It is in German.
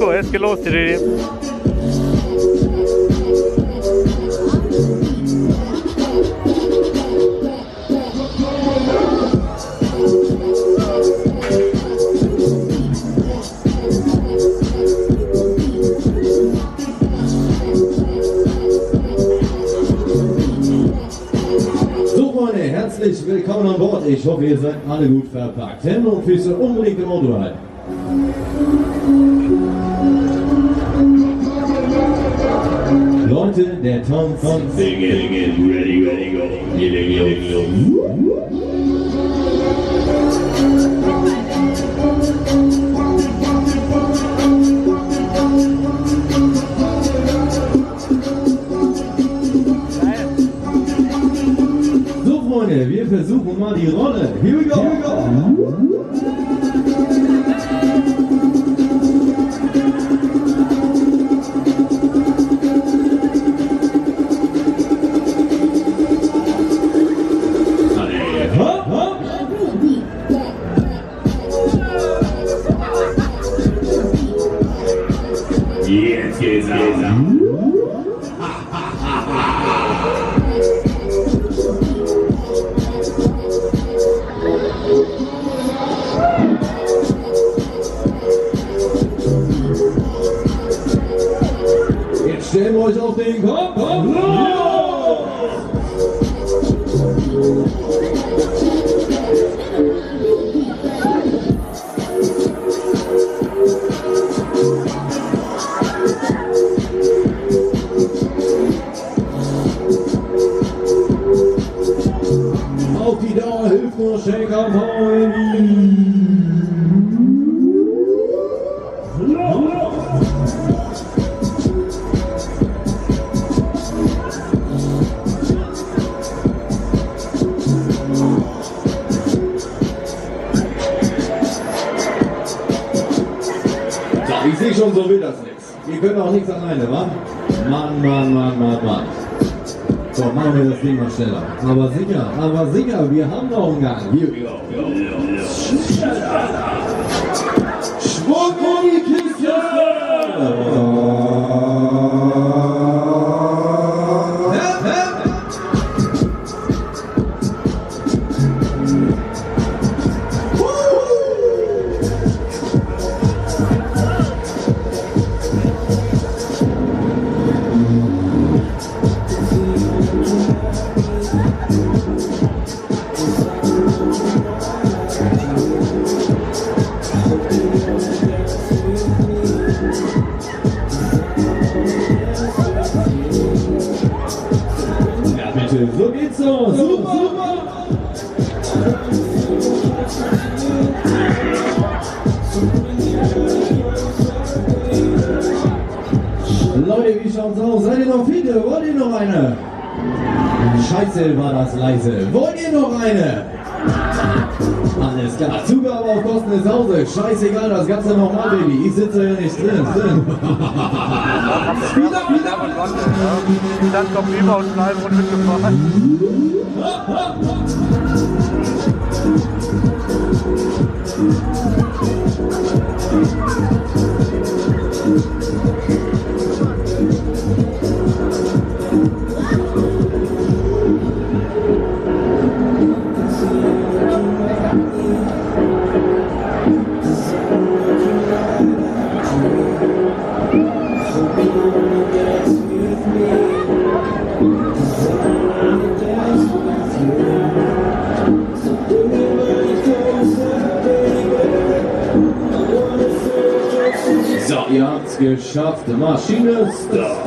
Nico, es geht los. Herzlich willkommen an Bord. Ich hoffe, ihr seid alle gut verpackt. Hände und Füße unbedingt im Auto halten. Leute, der Tanz kommt. Ready, go. Wir versuchen mal die Rolle. Here we go. Jetzt geht's ab. Stellen wir euch auf den Kopf. Auf die Dauer hilft nur Shaker Point. Ich sehe schon, so will das nichts. Ihr könnt auch nichts alleine, wa? Mann. So, machen wir das Ding mal schneller. Aber sicher, wir haben noch einen Gang. Hier we go. Schwung um die Kiste! So geht's so, super! Leute, wie schaut's aus? Seid ihr noch fit? Wollt ihr noch eine? Scheiße, war das leise. Wollt ihr noch eine? Alles klar, Zugabe auf Kosten des Hauses. Scheißegal, das Ganze nochmal, Baby. Ich sitze ja nicht drin. Dann kommt Lieber und Schneiden und mitgefahren. So, ihr habt's geschafft. Maschine Start.